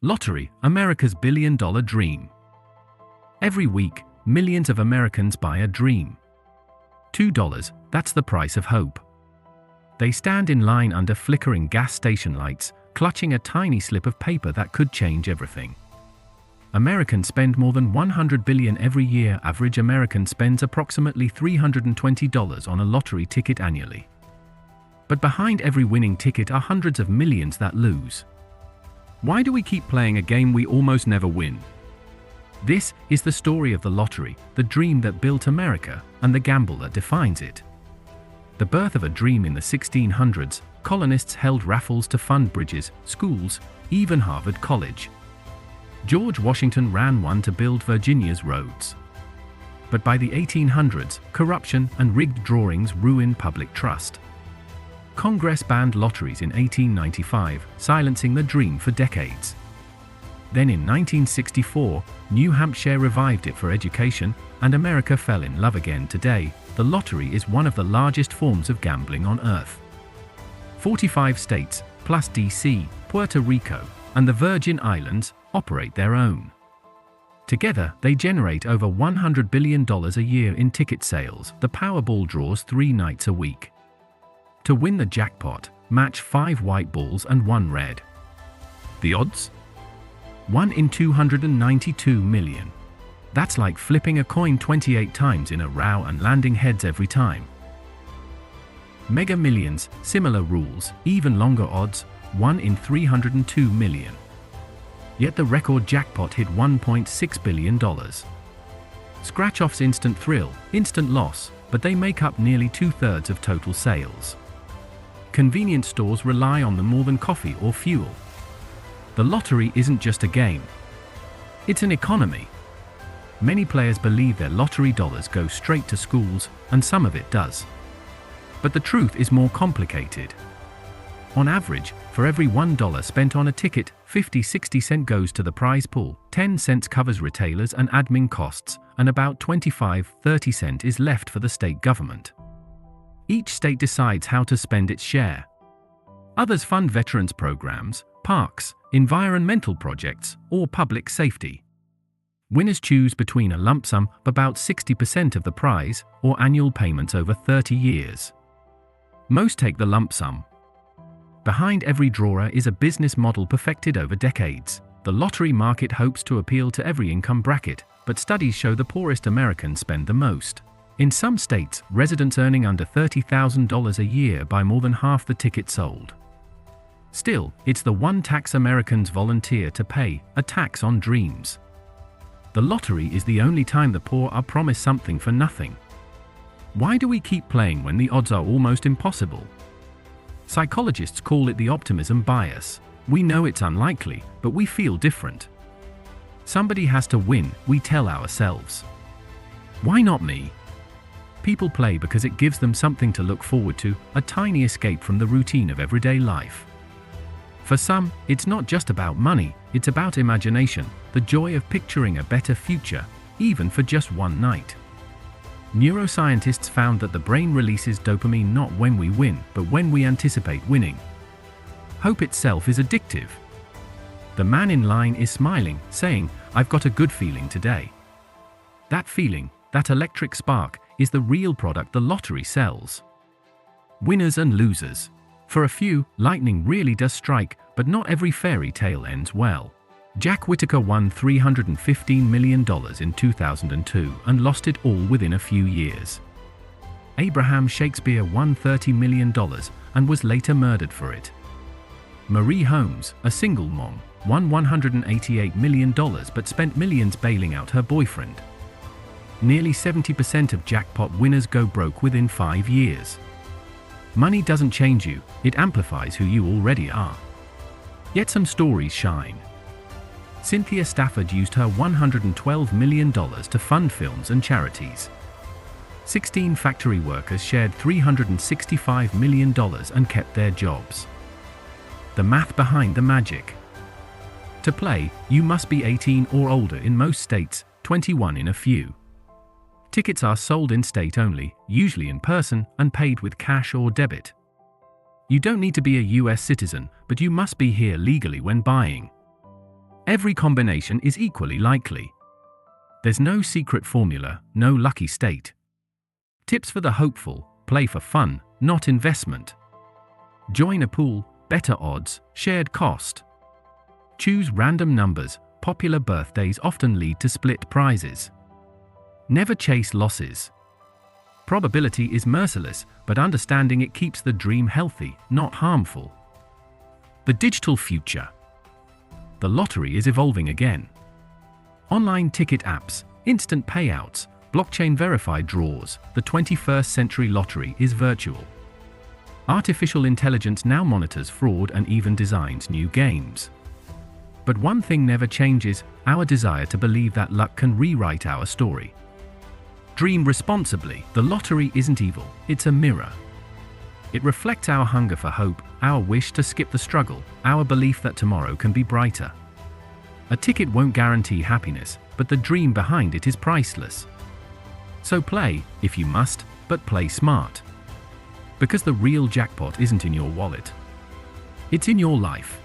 Lottery, America's billion-dollar dream. Every week, millions of Americans buy a dream. $2, that's the price of hope. They stand in line under flickering gas station lights, clutching a tiny slip of paper that could change everything. Americans spend more than $100 billion every year. Average American spends approximately $320 on a lottery ticket annually. But behind every winning ticket are hundreds of millions that lose. Why do we keep playing a game we almost never win? This is the story of the lottery, the dream that built America, and the gamble that defines it. The birth of a dream. In the 1600s, colonists held raffles to fund bridges, schools, even Harvard College. George Washington ran one to build Virginia's roads. But by the 1800s, corruption and rigged drawings ruined public trust. Congress banned lotteries in 1895, silencing the dream for decades. Then in 1964, New Hampshire revived it for education, and America fell in love again. Today, the lottery is one of the largest forms of gambling on Earth. 45 states, plus DC, Puerto Rico, and the Virgin Islands, operate their own. Together, they generate over $100 billion a year in ticket sales. The Powerball draws 3 nights a week. To win the jackpot, match 5 white balls and 1 red. The odds? 1 in 292 million. That's like flipping a coin 28 times in a row and landing heads every time. Mega Millions, similar rules, even longer odds, 1 in 302 million. Yet the record jackpot hit $1.6 billion. Scratch-offs, instant thrill, instant loss, but they make up nearly 2/3 of total sales. Convenience stores rely on them more than coffee or fuel. The lottery isn't just a game. It's an economy. Many players believe their lottery dollars go straight to schools, and some of it does. But the truth is more complicated. On average, for every $1 spent on a ticket, 50-60 cents goes to the prize pool, 10 cents covers retailers and admin costs, and about 25-30 cents is left for the state government. Each state decides how to spend its share. Others fund veterans programs, parks, environmental projects, or public safety. Winners choose between a lump sum, about 60% of the prize, or annual payments over 30 years. Most take the lump sum. Behind every drawer is a business model perfected over decades. The lottery market hopes to appeal to every income bracket, but studies show the poorest Americans spend the most. In some states, residents earning under $30,000 a year buy more than half the tickets sold. Still, it's the one tax Americans volunteer to pay, a tax on dreams. The lottery is the only time the poor are promised something for nothing. Why do we keep playing when the odds are almost impossible? Psychologists call it the optimism bias. We know it's unlikely, but we feel different. Somebody has to win, we tell ourselves. Why not me? People play because it gives them something to look forward to, a tiny escape from the routine of everyday life. For some, it's not just about money, it's about imagination, the joy of picturing a better future, even for just one night. Neuroscientists found that the brain releases dopamine not when we win, but when we anticipate winning. Hope itself is addictive. The man in line is smiling, saying, "I've got a good feeling today." That feeling, that electric spark, is the real product the lottery sells. Winners and losers. For a few, lightning really does strike, but not every fairy tale ends well. Jack Whittaker won $315 million in 2002 and lost it all within a few years. Abraham Shakespeare won $30 million and was later murdered for it. Marie Holmes, a single mom, won $188 million but spent millions bailing out her boyfriend. Nearly 70% of jackpot winners go broke within 5 years. Money doesn't change you, it amplifies who you already are. Yet some stories shine. Cynthia Stafford used her $112 million to fund films and charities. 16 factory workers shared $365 million and kept their jobs. The math behind the magic. To play, you must be 18 or older in most states, 21 in a few. Tickets are sold in state only, usually in person, and paid with cash or debit. You don't need to be a US citizen, but you must be here legally when buying. Every combination is equally likely. There's no secret formula, no lucky state. Tips for the hopeful: play for fun, not investment. Join a pool, better odds, shared cost. Choose random numbers, popular birthdays often lead to split prizes. Never chase losses. Probability is merciless, but understanding it keeps the dream healthy, not harmful. The digital future. The lottery is evolving again. Online ticket apps, instant payouts, blockchain-verified draws, the 21st century lottery is virtual. Artificial intelligence now monitors fraud and even designs new games. But one thing never changes: our desire to believe that luck can rewrite our story. Dream responsibly. The lottery isn't evil, it's a mirror. It reflects our hunger for hope, our wish to skip the struggle, our belief that tomorrow can be brighter. A ticket won't guarantee happiness, but the dream behind it is priceless. So play, if you must, but play smart. Because the real jackpot isn't in your wallet. It's in your life.